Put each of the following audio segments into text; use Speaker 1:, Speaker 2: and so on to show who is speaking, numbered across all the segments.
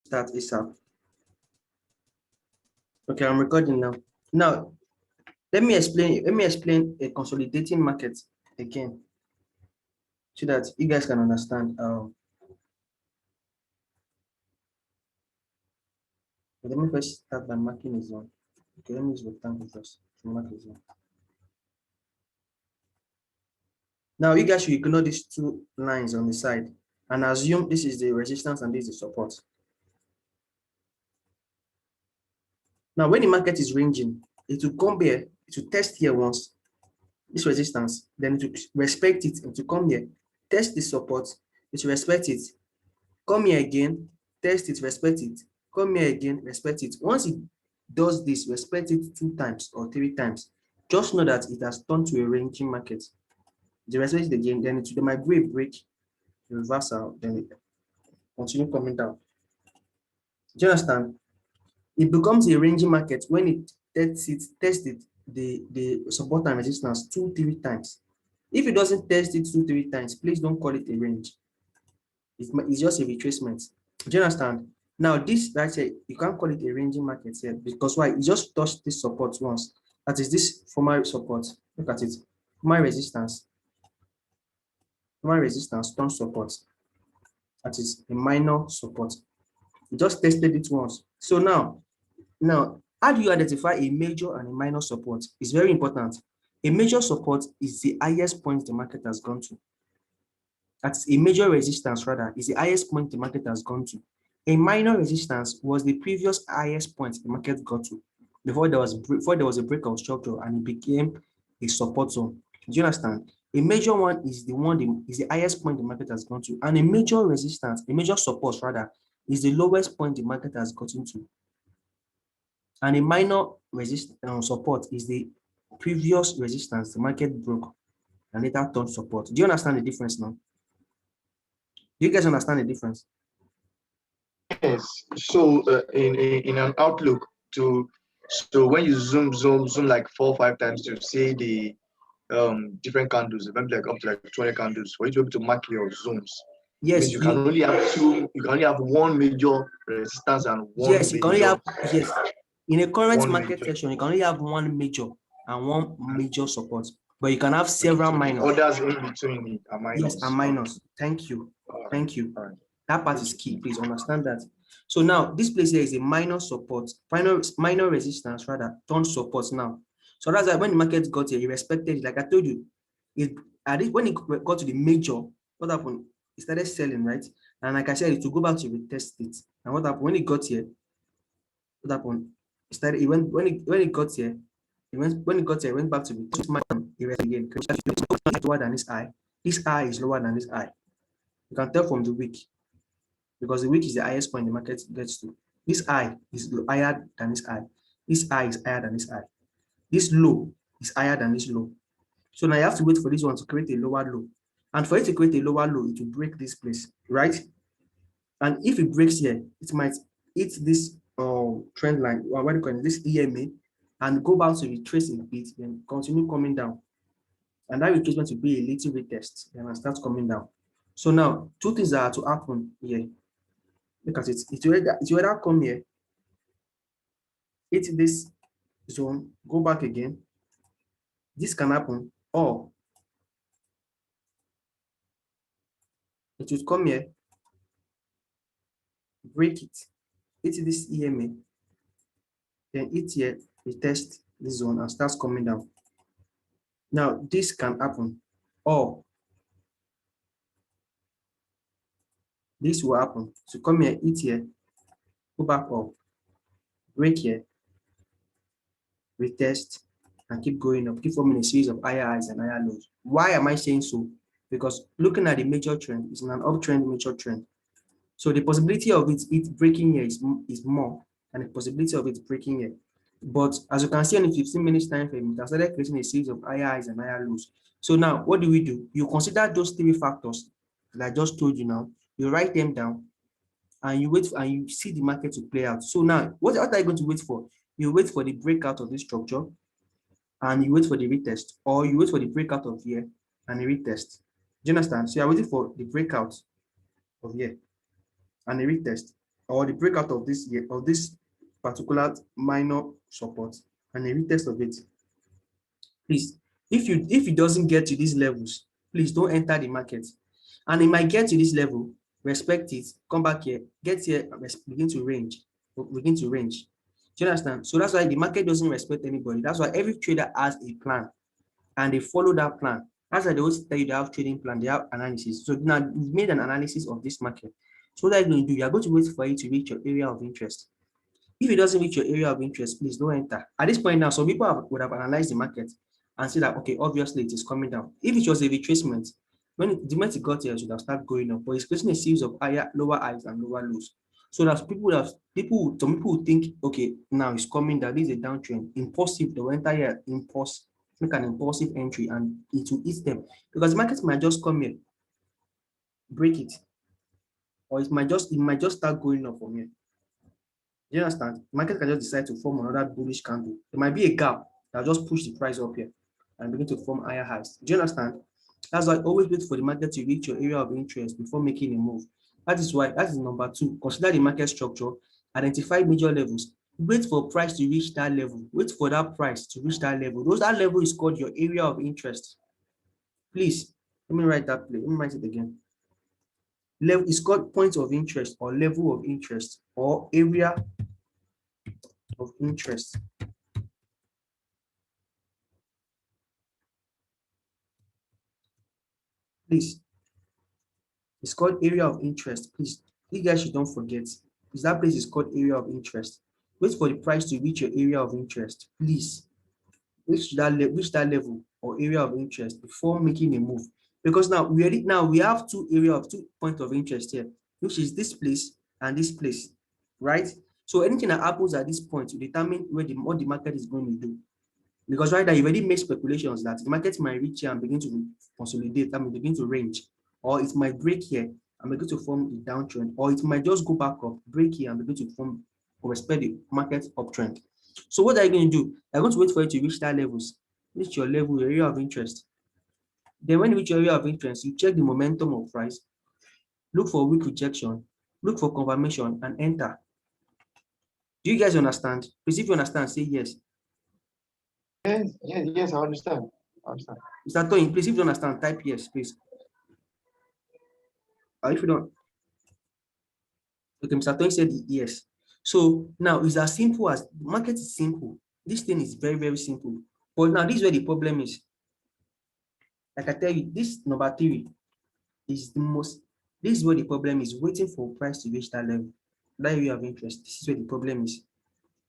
Speaker 1: start ASAP. Okay, I'm recording now. Now, let me explain a consolidating market again so that you guys can understand. Let me first start by marking a zone. Okay, let me use rectangle first to mark a zone. Now, you guys should ignore these two lines on the side and assume this is the resistance and this is the support. Now, when the market is ranging, it will come here, it will test here once, this resistance, then it will respect it, it will come here, test the support, it will respect it, come here again, test it, respect it, come here again, respect it. Once it does this, respect it 2 times or 3 times, just know that it has turned to a ranging market. They respect it again, then it might be a break, reversal, then it continue coming down. Do you understand? It becomes a ranging market when it tests it, the support and resistance 2-3 times. If it doesn't test it 2-3 times, please don't call it a range. It's just a retracement. Do you understand? Now, this right here, you can't call it a ranging market here because why? It just touched this support once. That is this former support. Look at it. Former resistance, turn support. That is a minor support. It just tested it once. So now, how do you identify a major and a minor support? It's very important. A major support is the highest point the market has gone to. That's a major resistance, rather, is the highest point the market has gone to. A minor resistance was the previous highest point the market got to before there was a breakout structure and it became a support zone. Do you understand? A major one is the highest point the market has gone to, and a major resistance, a major support rather, is the lowest point the market has gotten to. And a minor support is the previous resistance the market broke and later turned support. Do you understand the difference now? Do you guys understand the difference?
Speaker 2: Yes. So in an outlook so when you zoom like 4 or 5 times to see the different candles, maybe like up to like 20 candles, for you to be able to mark your zones. It means
Speaker 1: Yes,
Speaker 2: you can only have one major resistance and one
Speaker 1: yes, you can only
Speaker 2: major
Speaker 1: have, yes. In a current
Speaker 2: one
Speaker 1: market
Speaker 2: major.
Speaker 1: section, you can only have one major and one major support, but you can have
Speaker 2: Okay,
Speaker 1: several
Speaker 2: so the
Speaker 1: minors.
Speaker 2: others in between it are
Speaker 1: Yes, and
Speaker 2: minus. Okay.
Speaker 1: minors. Thank you.
Speaker 2: All right.
Speaker 1: Thank you.
Speaker 2: All right.
Speaker 1: That part is key. Please understand that. So now this place here is a minor support, minor resistance rather, turn support now. So that's why when the market got here, it respected it. Like I told you, when it got to the major, what happened? It started selling, right? And like I said, it will go back to retest it. And what happened when it got here? What happened? It started. It went when it got here. It went back to the it again. It's lower than this high. This high is lower than this high. You can tell from the wick because the wick is the highest point the market gets to. This high is higher than this high. This high is higher than this high. This low is higher than this low. So now you have to wait for this one to create a lower low. And for it to create a lower low, it will break this place, right? And if it breaks here, it might hit this trend line, or what do you call it, this EMA, and go back to retrace a bit, then continue coming down. And that retracement will be a little retest, then it starts coming down. So now, 2 things are to happen here. Look at it. It will either come here, hit this zone, go back again. This can happen, or it will come here, break it, hit this EMA, then hit here, retest this zone and starts coming down. Now, this can happen, or this will happen. So come here, hit here, go back up, break here, retest, and keep going up, keep forming a series of higher highs and higher lows. Why am I saying so? Because looking at the major trend, it's an uptrend, major trend. So the possibility of it breaking here is more than the possibility of it breaking here. But as you can see on the 15 minutes time frame, it has started creating a series of higher highs and higher lows. So now, what do? You consider those 3 factors that I just told you now. You write them down, and you wait and you see the market to play out. So now, what are you going to wait for? You wait for the breakout of this structure, and you wait for the retest, or you wait for the breakout of here and a retest. Do you understand? So you're waiting for the breakout of here and a retest. or the breakout of this year, of this particular minor support and a retest of it, please, if it doesn't get to these levels, please don't enter the market. And it might get to this level, respect it, come back here, get here, begin to range, begin to range. Do you understand? So that's why the market doesn't respect anybody. That's why every trader has a plan and they follow that plan. That's why they always tell you they have trading plan, they have analysis. So now you've made an analysis of this market. So what are you going to do? You are going to wait for it to reach your area of interest. If it doesn't reach your area of interest, please don't enter. At this point now, some people would have analyzed the market and said that, okay, obviously it is coming down. If it was a retracement, when the moment it got here, it should have started going up. But it's creating a series of higher, lower highs and lower lows. So that some people would think, okay, now it's coming down. This is a downtrend. Impulsive, they will enter here, make an impulsive entry, and it will eat them because the market might just come here, break it, or it might just start going up from here. Do you understand? The market can just decide to form another bullish candle. There might be a gap that just push the price up here and begin to form higher highs. Do you understand? That's why always wait for the market to reach your area of interest before making a move. That is number two. Consider the market structure, identify major levels. Wait for price to reach that level. Wait for that price to reach that level. That level is called your area of interest. Please, let me write that. Let me write it again. Level is called point of interest or level of interest or area of interest. Please, it's called area of interest. Please, you guys should don't forget. Is that place is called area of interest. Wait for the price to reach your area of interest. Please, reach that level or area of interest before making a move. Because now we have two points of interest here, which is this place and this place, right? So anything that happens at this point will determine what the market is going to do. Because right now you already made speculations that the market might reach here and begin to consolidate, begin to range, or it might break here and begin to form a downtrend, or it might just go back up, break here and begin to form or respect the market uptrend. So what are you going to do? You're going to wait for it to reach that levels, reach your level, your area of interest. Then when you reach your area of interest, you check the momentum of price, look for weak rejection, look for confirmation, and enter. Do you guys understand? Please, if you understand, say yes.
Speaker 2: Yes, I understand.
Speaker 1: Mr. Tony, please, if you understand, type yes, please. Or if you don't, okay, Mr. Tony said yes. So now it's as simple as market is simple. This thing is very, very simple. But now this is where the problem is. Like I tell you, this number three is the most, this is where the problem is, waiting for price to reach that level. That area of interest. This is where the problem is.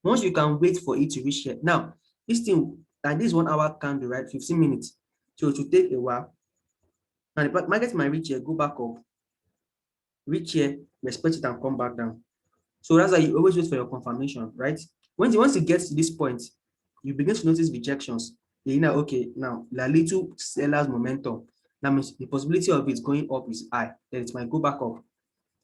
Speaker 1: Once you can wait for it to reach here. Now, this thing, and this 1 hour candle, right? 15 minutes. So it will take a while. And the market might reach here, go back up, reach here, respect it, and come back down. So that's why you always wait for your confirmation, right? Once it gets to this point, you begin to notice rejections. You know, okay, now the little seller's momentum. That means the possibility of it going up is high. Then it might go back up.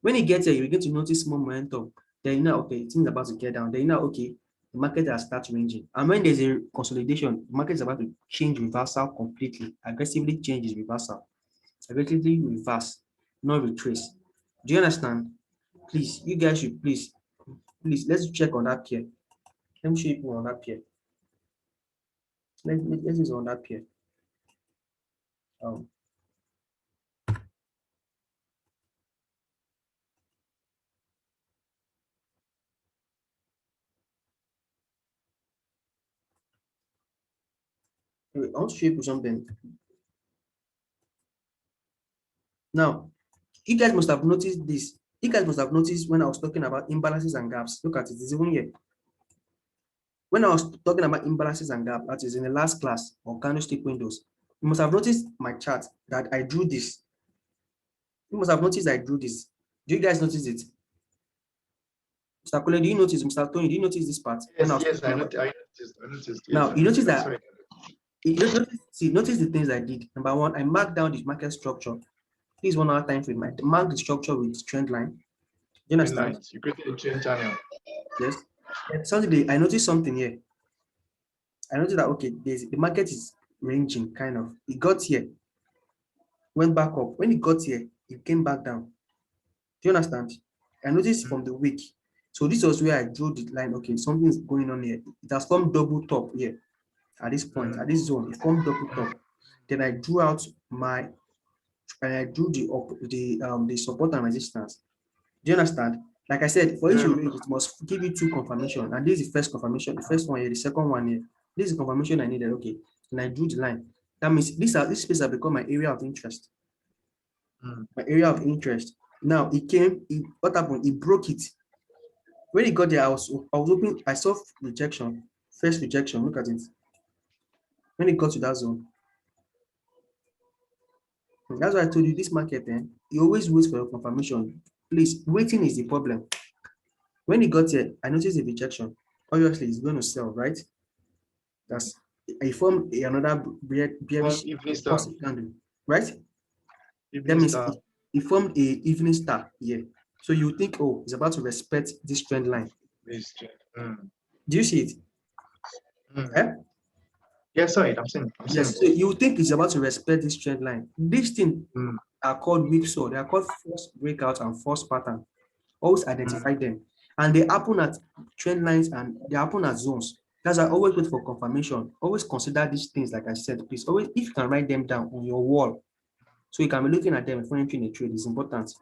Speaker 1: When it gets here, you begin to notice more momentum. Then you know, okay, things about to get down. Then you know, okay, the market has started ranging. And when there's a consolidation, the market is about to change reversal completely. Aggressively changes reversal. Aggressively reverse, not retrace. Do you understand? Please, you guys should please, let's check on that pair. Let me show you on that pair. Let's use on that pair. Um, I want to show you something. Now, you guys must have noticed this. You guys must have noticed when I was talking about imbalances and gaps. Look at it, it's even here. When I was talking about imbalances and gaps, that is in the last class or candlestick windows, you must have noticed my chart that I drew this. You must have noticed I drew this. Do you guys notice it? Mr. Kole, do you notice? Mr. Tony, do you notice this part?
Speaker 2: Yes, I noticed.
Speaker 1: Now, you notice that notice the things I did. Number one, I marked down the market structure. This is 1 hour time frame. I mark the structure with trend line. Do you understand?
Speaker 2: You created a trend channel.
Speaker 1: Yes. Something I noticed something here. I noticed that okay, the market is ranging kind of. It got here, went back up. When it got here, it came back down. Do you understand? I noticed from the week. So this was where I drew the line. Okay, something's going on here. It has formed double top here at this point, at this zone. It formed double top. Then I drew out my, and I drew the support and resistance. Do you understand? Like I said, for each
Speaker 2: Yeah.
Speaker 1: range, it must give you two confirmation. And this is the first confirmation, the first one here, the second one here. This is the confirmation I needed. Okay. And I drew the line. That means this space has become my area of interest. My area of interest. Now it came, what happened? It broke it. When it got there, I was hoping, I saw rejection, first rejection. Look at it. When it got to that zone. That's why I told you this market, you always wait for your confirmation. Please, waiting is the problem. When it got here, I noticed a rejection. Obviously, it's going to sell, right? That's I formed another bearish
Speaker 2: Evening star.
Speaker 1: positive candle, right? That
Speaker 2: Evening
Speaker 1: means
Speaker 2: star.
Speaker 1: it formed a evening star here. So you think, oh, it's about to respect this trend line. Do you see it? Eh?
Speaker 2: Yes, sorry, I'm saying.
Speaker 1: Yes. So you think it's about to respect this trend line. These things are called whipsaw. They are called false breakout and false pattern. Always identify them. And they happen at trend lines and they happen at zones. That's why I always wait for confirmation. Always consider these things, like I said, please. Always, if you can write them down on your wall, so you can be looking at them before entering a trade, is important.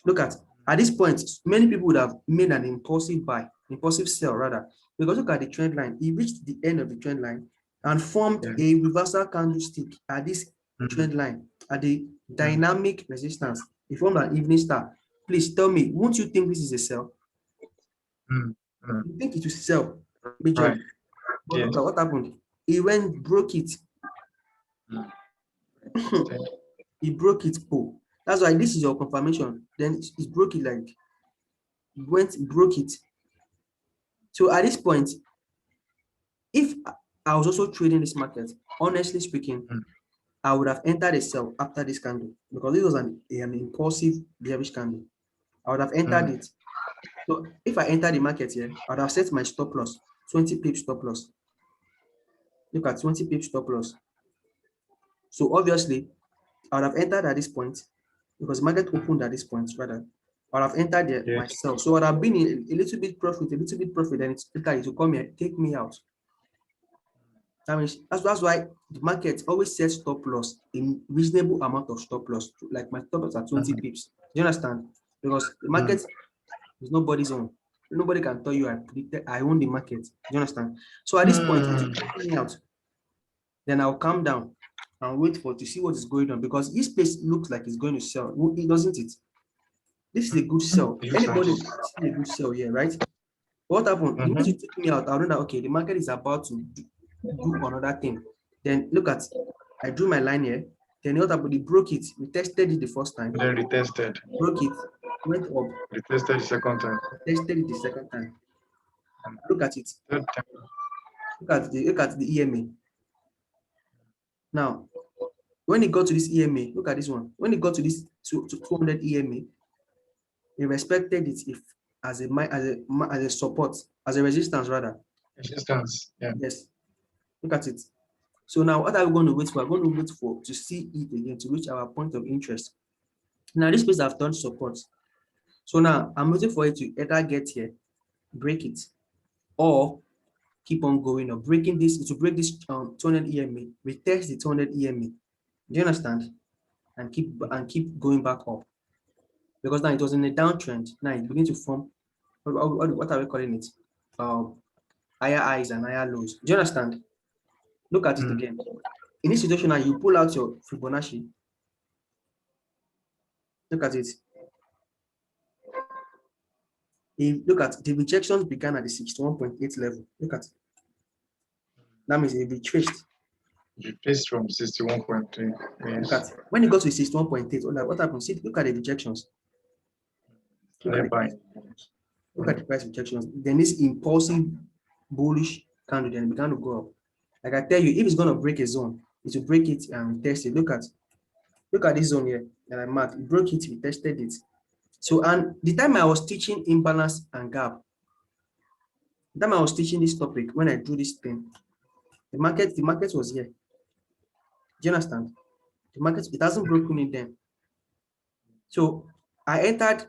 Speaker 1: Look at this point, many people would have made an impulsive buy, impulsive sell rather, because look at the trend line. It reached the end of the trend line and formed a reversal candlestick at this trend line, at the dynamic resistance. It formed an evening star. Please tell me, won't you think this is a sell? You think it will sell, majorly. But look at what happened. It went, broke it. It broke it. Oh, that's why this is your confirmation. Then it broke it, like it broke it. So at this point, if I was also trading this market, honestly speaking, I would have entered a sell after this candle because this was an impulsive bearish candle. I would have entered it. So if I enter the market here, I would have set my stop loss, 20 pips stop loss. Look at 20 pips stop loss. So obviously, I would have entered at this point because the market opened at this point rather. I would have entered there myself. So I would have been in a little bit profit, and it's later it will come here, take me out. That means that's why the market always sets stop loss in reasonable amount of stop loss. Like my stop loss are 20 pips. Do you understand? Because the market is nobody's own. Nobody can tell you I predicted I own the market. Do you understand? So at this point, it will take me out. Then I'll calm down and wait to see what is going on, because this space looks like it's going to sell. It doesn't it? This is a good sell. Anybody see a good sell here, right? What happened? The minute you took me out, I know that okay, the market is about to do another thing. Then look at, I drew my line here. Then what happened? It broke it. We tested it the first time.
Speaker 2: Then retested.
Speaker 1: Broke it. Went up.
Speaker 2: Retested the second time.
Speaker 1: Tested it the second time. Look at it.
Speaker 2: Third time.
Speaker 1: Look at the EMA. Now, when it got to this EMA, look at this one. When it got to this 200 EMA, it respected it as a support, as a resistance rather.
Speaker 2: Resistance. Yeah.
Speaker 1: Yes. Look at it. So now what are we going to wait for? We're going to wait for to see it again to reach our point of interest. Now this place I've done support. So now I'm waiting for it to either get here, break it, or keep on going or breaking this. It will break this 200 EMA, retest the 200 EMA. Do you understand? And keep going back up. Because now it was in a downtrend. Now it begins to form, what are we calling it? Higher highs and higher lows. Do you understand? Look at it again. In this situation now, you pull out your Fibonacci. Look at it. Look at the rejections began at the 61.8 level. Look at it. That means it retraced.
Speaker 2: Retraced from 61.3. Yes.
Speaker 1: Look at it. When it got to 61.8, what happened? See, look at the rejections. Look at the price rejections. Then this impulsive bullish candle then began to go up. Like I tell you, if it's going to break a zone, it will break it and test it. Look at this zone here that I marked. It broke it, we tested it. So, and the time I was teaching imbalance and gap, the time I was teaching this topic, when I drew this thing, the market was here. Do you understand? The market, it hasn't broken it then. So I entered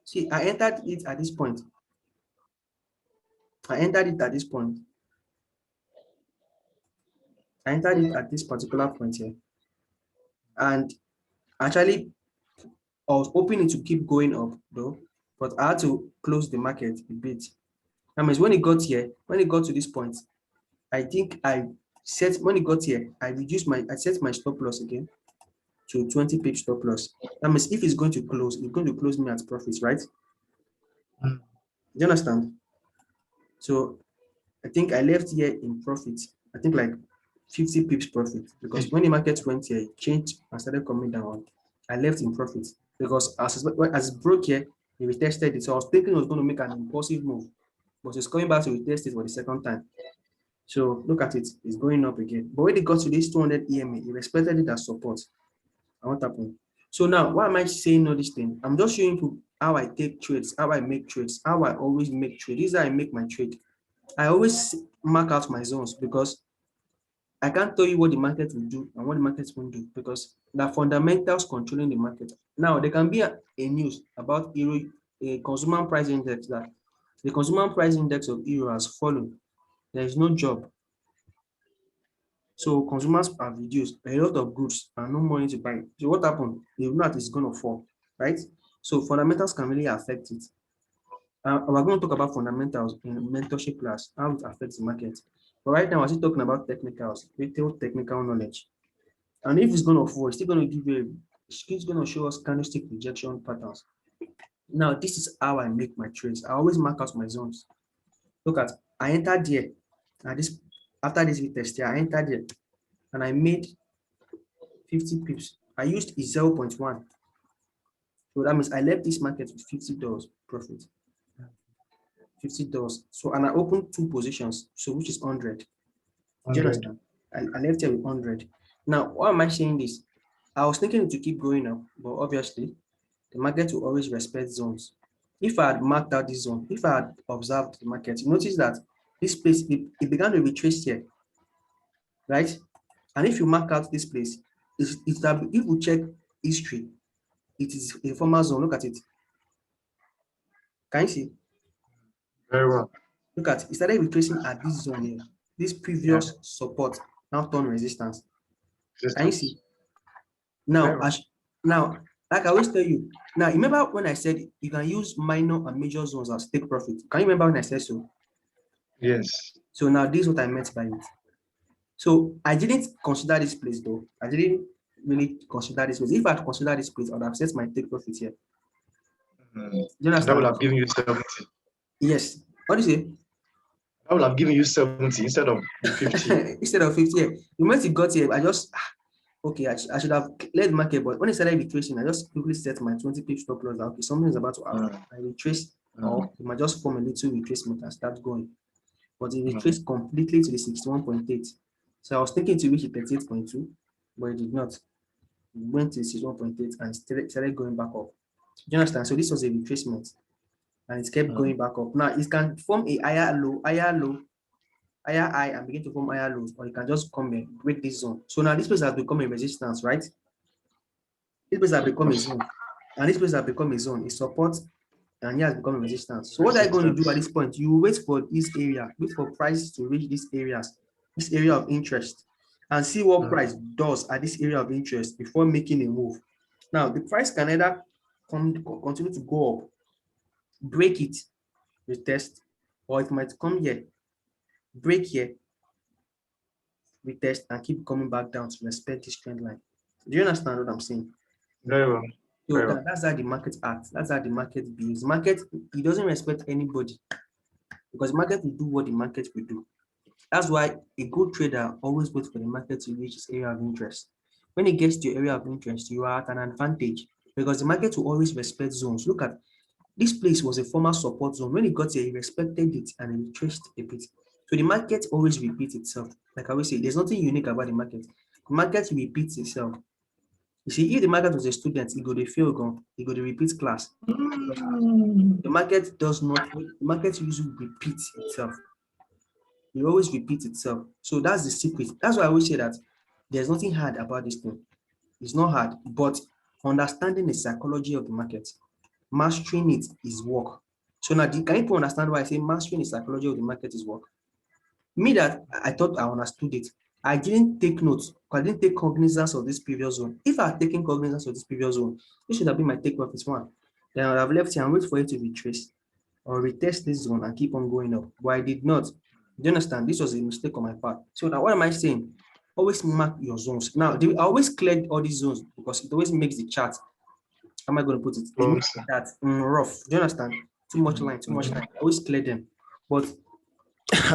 Speaker 1: See, I entered it at this point. I entered it at this point. I entered it at this particular point here. And actually, I was hoping it to keep going up though, but I had to close the market a bit. That means when it got here, when it got to this point, I think I set, when it got here, I set my stop loss again to 20 pips stop loss. That means if it's going to close, it's going to close me at profits, right?
Speaker 2: Mm.
Speaker 1: Do you understand? So I think I left here in profit. I think like 50 pips profit, because when the market went here, it changed and started coming down. I left in profit because as it broke here, it retested it. So I was thinking it was going to make an impulsive move, but it's coming back to retest it for the second time. So look at it, it's going up again. But when it got to this 200 EMA, it respected it as support. And what happened? So now, why am I saying all this thing? I'm just showing you how I take trades, how I make trades, how I always make trades. This is how I make my trade. I always mark out my zones because I can't tell you what the market will do and what the market won't do, because the fundamentals controlling the market. Now, there can be a news about euro, a consumer price index, that the consumer price index of euro has fallen. There is no job. So consumers have reduced a lot of goods and no money to buy. So what happened? The NAT is going to fall, right? So fundamentals can really affect it. We're going to talk about fundamentals in mentorship class, how it affects the market. But right now, we're still talking about technicals, retail technical knowledge. And if it's going to fall, it's still going to give you, it's going to show us candlestick rejection patterns. Now, this is how I make my trades. I always mark out my zones. Look at, I entered here. And this, after this retest here, I entered here and I made 50 pips. I used 0.1. So that means I left this market with $50 profit. $50. So, and I opened two positions, so which is 100. Do you
Speaker 2: 100.
Speaker 1: understand? I left here with 100. Now, why am I saying this? I was thinking to keep going up, but obviously, the market will always respect zones. If I had marked out this zone, if I had observed the market, you notice that this place, it began to retrace here, right? And if you mark out this place, it's that if we check history, it is a former zone. Look at it. Can you see?
Speaker 2: Very well.
Speaker 1: Look at it. It started retracing at this zone here. This
Speaker 2: Yeah.
Speaker 1: previous support now turn resistance. Can you see?
Speaker 2: Resistance. Very
Speaker 1: Now,
Speaker 2: well.
Speaker 1: now, like I always tell you, now remember when I said you can use minor and major zones as take profit? Can you remember when I said so?
Speaker 2: Yes.
Speaker 1: So now this is what I meant by it. So I didn't consider this place though. I didn't really consider this place. If I had considered this place, I would have set my take profit here.
Speaker 2: Mm.
Speaker 1: Do you
Speaker 2: And that will
Speaker 1: understand?
Speaker 2: have given you 70.
Speaker 1: Yes. What do you say?
Speaker 2: I will have given you 70 instead of the 50.
Speaker 1: Instead of 50 here. The moment it got here, I just okay, I should have led the market, but when it started retracing, I just quickly set my 20 pip stop loss. Okay, something is about to happen.
Speaker 2: Mm.
Speaker 1: I retrace, or it might just form a little retracement and start going. But it
Speaker 2: Mm.
Speaker 1: retraced completely to the 61.8. So I was thinking to reach the 38.2, but it did not. It went to 61.8 and started going back up. Do you understand? So this was a retracement and it kept
Speaker 2: Mm.
Speaker 1: going back up. Now it can form a higher high and begin to form higher lows, or you can just come and break this zone. So now this place has become a resistance, right? This place has become a zone, and this place has become a zone, a support, and here has become a resistance. So what are you going to do at
Speaker 2: Resistance.
Speaker 1: this point? You wait for this area, wait for prices to reach these areas, this area of interest, and see what
Speaker 2: Mm.
Speaker 1: price does at this area of interest before making a move. Now, the price can either continue to go up, break it, retest, or it might come here, break here, retest, and keep coming back down to respect this trend line. Do you understand what I'm saying?
Speaker 2: Very well.
Speaker 1: So
Speaker 2: Very well.
Speaker 1: that's how the market acts. That's how the market behaves. Market, it doesn't respect anybody, because the market will do what the market will do. That's why a good trader always waits for the market to reach its area of interest. When it gets to your area of interest, you are at an advantage because the market will always respect zones. Look at this place was a former support zone. When it got here, it respected it and it retraced a bit. So the market always repeats itself. Like I always say, there's nothing unique about the market. The market repeats itself. You see, if the market was a student, he go to fail gun, he go to repeat class. Because
Speaker 2: Mm.
Speaker 1: the market does not, the market usually repeats itself. It always repeats itself. So that's the secret. That's why I always say that there's nothing hard about this thing. It's not hard, but understanding the psychology of the market. Mastering it is work. So now, can people understand why I say mastering the psychology of the market is work? Me that I thought I understood it. I didn't take notes. I didn't take cognizance of this previous zone. If I had taken cognizance of this previous zone, this should have been my take profit one. Then I would have left here and wait for it to be traced or retest this zone and keep on going up. But I did not. Do you understand? This was a mistake on my part. So now what am I saying? Always mark your zones. Now, I always cleared all these zones because it always makes the chart. How am I going to put it? It makes
Speaker 2: Closer.
Speaker 1: that rough. Do you understand? Too much line, too much line. I always clear them. But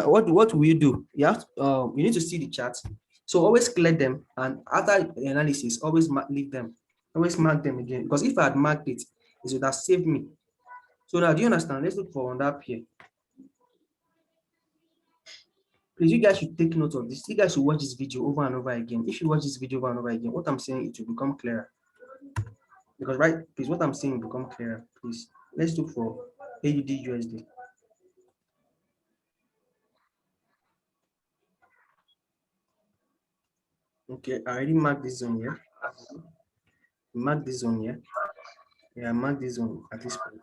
Speaker 1: what will you do? You have to, you need to see the chart. So always clear them, and after the analysis, always leave them. Always mark them again. Because if I had marked it, it would have saved me. So now, do you understand? Let's look for on that here. Please, you guys should take note of this. You guys should watch this video over and over again. If you watch this video over and over again, what I'm saying, it will become clearer. Because please, what I'm saying will become clearer. Please, let's look for AUD USD. Okay, I already marked this zone here. Mark this zone here. Yeah, I marked this zone at this point.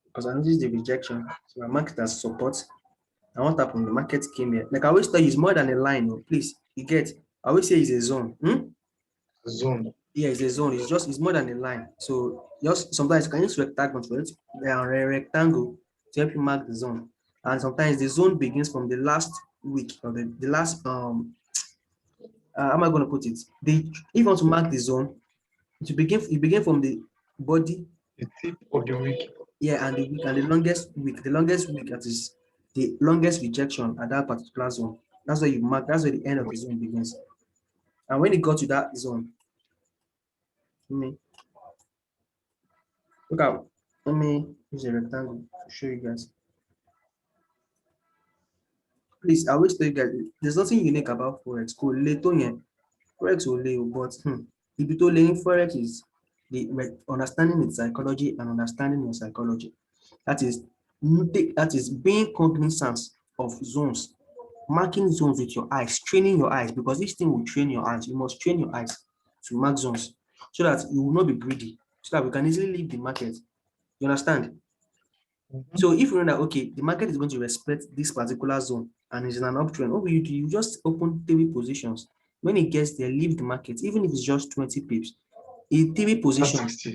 Speaker 1: Because I noticed the rejection. So I marked it as support. And what happened? The market came here. Like I always tell you, it's more than a line. Oh, please, you get. I always say it's a zone.
Speaker 2: Zone.
Speaker 1: Yeah, it's a zone. It's more than a line. So just sometimes you can use rectangle for it. A rectangle to help you mark the zone. And sometimes the zone begins from the last week or the last how am I going to put it? If you want to mark the zone, you begin from the body.
Speaker 2: The tip of the week.
Speaker 1: Yeah, and the week and the longest week that is the longest rejection at that particular zone. That's where you mark, that's where the end of the zone begins. And when it got to that zone, look out. Let me use a rectangle to show you guys. Please, I always tell you guys, there's nothing unique about forex. Forex will lay, but if you learn forex is the understanding its psychology and understanding your psychology. That is being cognizant of zones, marking zones with your eyes, training your eyes, because this thing will train your eyes. You must train your eyes to mark zones so that you will not be greedy, so that we can easily leave the market. You understand? So if you know that, okay, the market is going to respect this particular zone and it's in an uptrend, what will you do? You just open 3 positions. When it gets there, leave the market, even if it's just 20 pips. In 3 positions,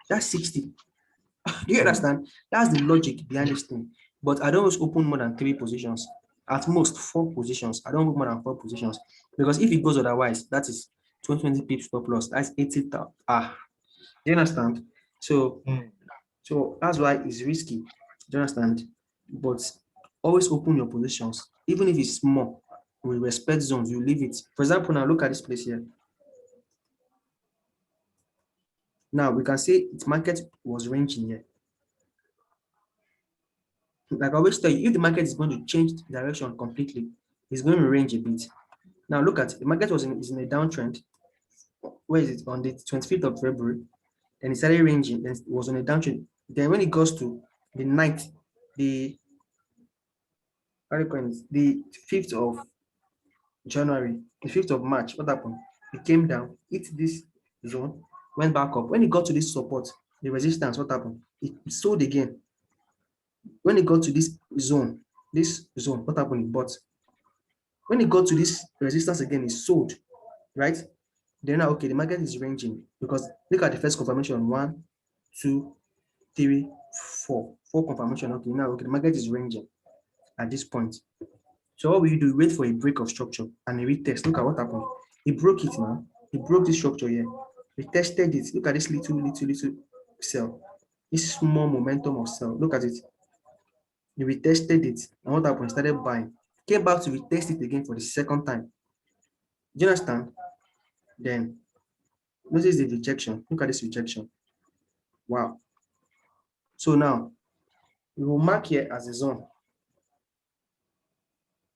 Speaker 1: that's 60. Do you understand? That's the logic behind this thing. But I don't always open more than 3 positions. At most 4 positions. I don't open more than 4 positions. Because if it goes otherwise, that is 20 pips stop loss. That's 80. Do you understand? So that's why it's risky. Do you understand? But always open your positions. Even if it's small, we respect zones, you leave it. For example, now look at this place here. Now we can say its market was ranging here. Like I always tell you, if the market is going to change direction completely, it's going to range a bit. Now look at the market is in a downtrend. Where is it? On the 25th of February, and it started ranging, then it was on a downtrend. Then when it goes to the night, the 5th of January, the 5th of March, what happened? It came down, hit this zone, went back up. When it got to this support, the resistance, what happened? It sold again. When it got to this zone, what happened? It bought. When it got to this resistance again, it sold, right? Then now, okay, the market is ranging because look at the first confirmation: 1, 2, 3, 4. 4 confirmation. Okay, now okay, the market is ranging at this point. So what will you do? Wait for a break of structure and a retest. Look at what happened. It broke it now. It broke this structure here. We tested it. Look at this little cell. This small momentum of cell. Look at it. We retested it. And what happened? Started buying. Came back to retest it again for the second time. Do you understand? Then notice the rejection. Look at this rejection. Wow. So now we will mark here as a zone.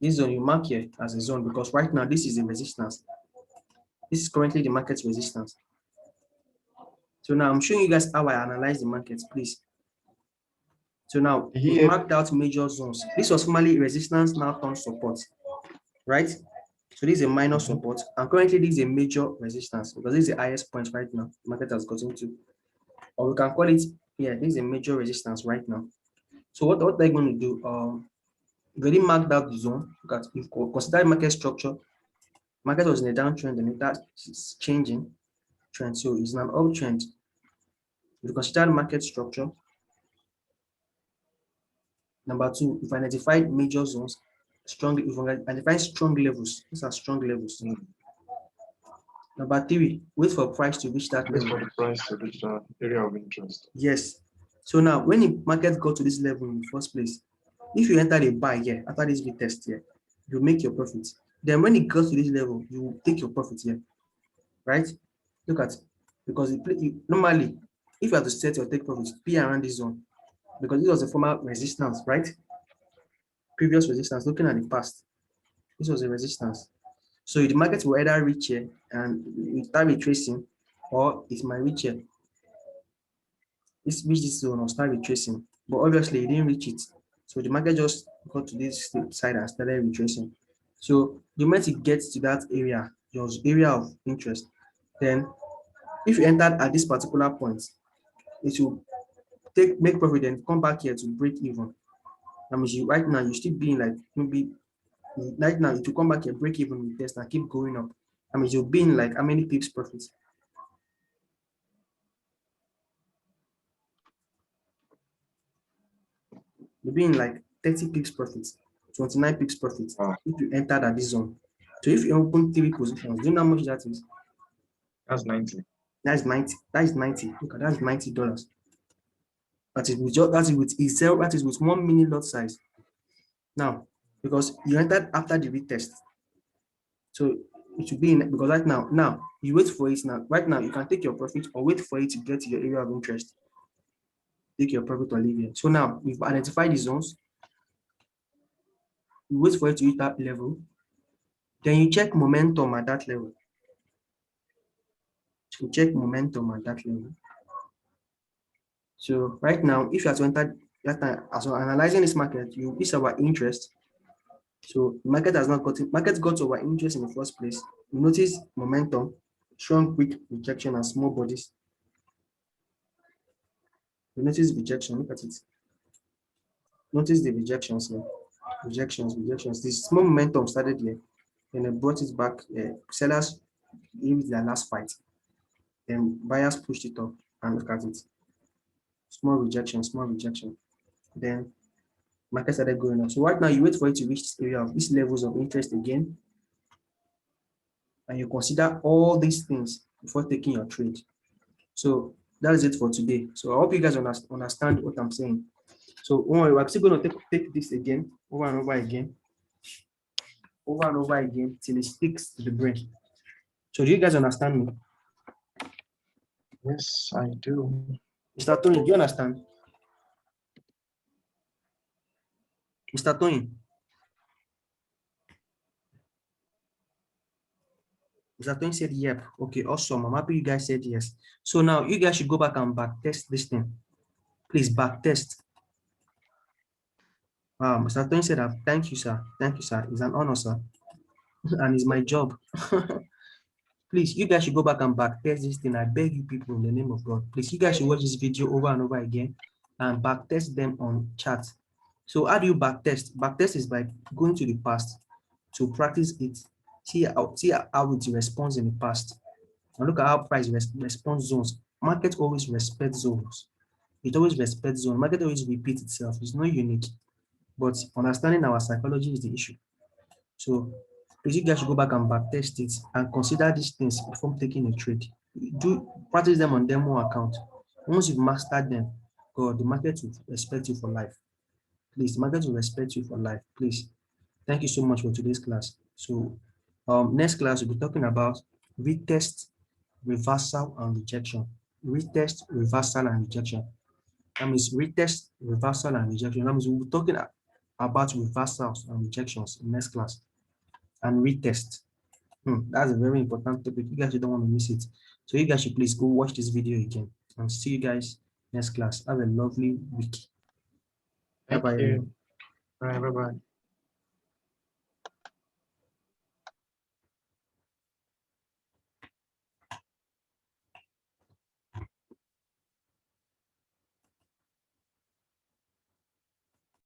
Speaker 1: This zone you mark here as a zone because right now this is a resistance. This is currently the market's resistance. So now I'm showing you guys how I analyze the markets, please. So now we marked out major zones. This was formerly resistance, now turned support, right? So this is a minor support, and currently this is a major resistance because this is the highest point right now the market has gotten to. or we can call it, yeah, this is a major resistance right now. So what they're going to do, we already marked out the zone. Look at, if consider market structure, market was in a downtrend and it is changing trend, so it's an uptrend. If you consider market structure, number two, if identify major zones, strong, if we identify strong levels, these are strong levels. Number three, wait for price to reach that
Speaker 2: Wait
Speaker 1: level.
Speaker 2: for the price to reach the area of interest.
Speaker 1: Yes. So now, when the market got to this level in the first place, if you enter a buy here after this retest here, you make your profit. Then when it goes to this level, you take your profit here, right? Look at, because normally, if you have to set your take profit, be around this zone, because this was a former resistance, right? Previous resistance. Looking at the past, this was a resistance. So the market will either reach here and we start retracing, or it might reach here. Reach this zone or start retracing, but obviously it didn't reach it. So the market just got to this side and started retracing. So the moment it gets to that area, your area of interest, then if you entered at this particular point, it will make profit and come back here to break even. That means right now you still being like maybe right now it will come back here, break even with test and keep going up. That means you'll be in like how many pips profit? You'll be in like 30 pips profit, 29 pips profit if you entered at this zone. So if you open three positions, do you know how much that is?
Speaker 2: That's 90.
Speaker 1: That's 90. That is 90. Look at, that's $90. That is with just, that is with itself, that is with 1 mini lot size. Now, because you entered after the retest. So it should be in, because right now you wait for it now. Right now you can take your profit or wait for it to get to your area of interest. Take your profit or leave it. So now we've identified the zones. You wait for it to hit that level. Then you check momentum at that level. So check momentum at that level. So right now, if you have to enter that time, as we're analyzing this market, this is our interest. So the market has not got it. Market got our interest in the first place. You notice momentum, strong, quick rejection, and small bodies. You notice rejection. Look at it. Notice the rejections here. Rejections. This small momentum started here, and it brought it back. Sellers gave it their last fight. Then buyers pushed it up, and look at it. Small rejection. Then market started going up. So right now you wait for it to reach this area of these levels of interest again, and you consider all these things before taking your trade. So that is it for today. So I hope you guys understand what I'm saying. So we're still going to take this again, over and over again till it sticks to the brain. So do you guys understand me?
Speaker 2: Yes, I do.
Speaker 1: Mr. Tony, do you understand? Mr. Tony. Mr. Tony said, yep. Okay, awesome. I'm happy you guys said yes. So now you guys should go back and back test this thing. Please back test. Mr. Tony said, thank you, sir. Thank you, sir. It's an honor, sir. And it's my job. Please, you guys should go back and back test this thing. I beg you people in the name of God. Please, you guys should watch this video over and over again and back test them on chat. So how do you back test? Back test is by going to the past to practice it. See how it responds in the past. And look at how price response zones. Market always respects zones. It always respects zones. Market always repeats itself. It's not unique. But understanding our psychology is the issue. So please, you guys should go back and back test it and consider these things before taking a trade. Do practice them on demo account. Once you've mastered them, God, the market will respect you for life. Please, the market will respect you for life. Please. Thank you so much for today's class. So next class, we'll be talking about retest, reversal, and rejection. Retest, reversal, and rejection. That means retest, reversal, and rejection. That means we'll be talking about reversals and rejections in next class. And retest. That's a very important topic. You guys don't want to miss it. So you guys should please go watch this video again. And see you guys next class. Have a lovely week.
Speaker 2: Thank you. Bye bye.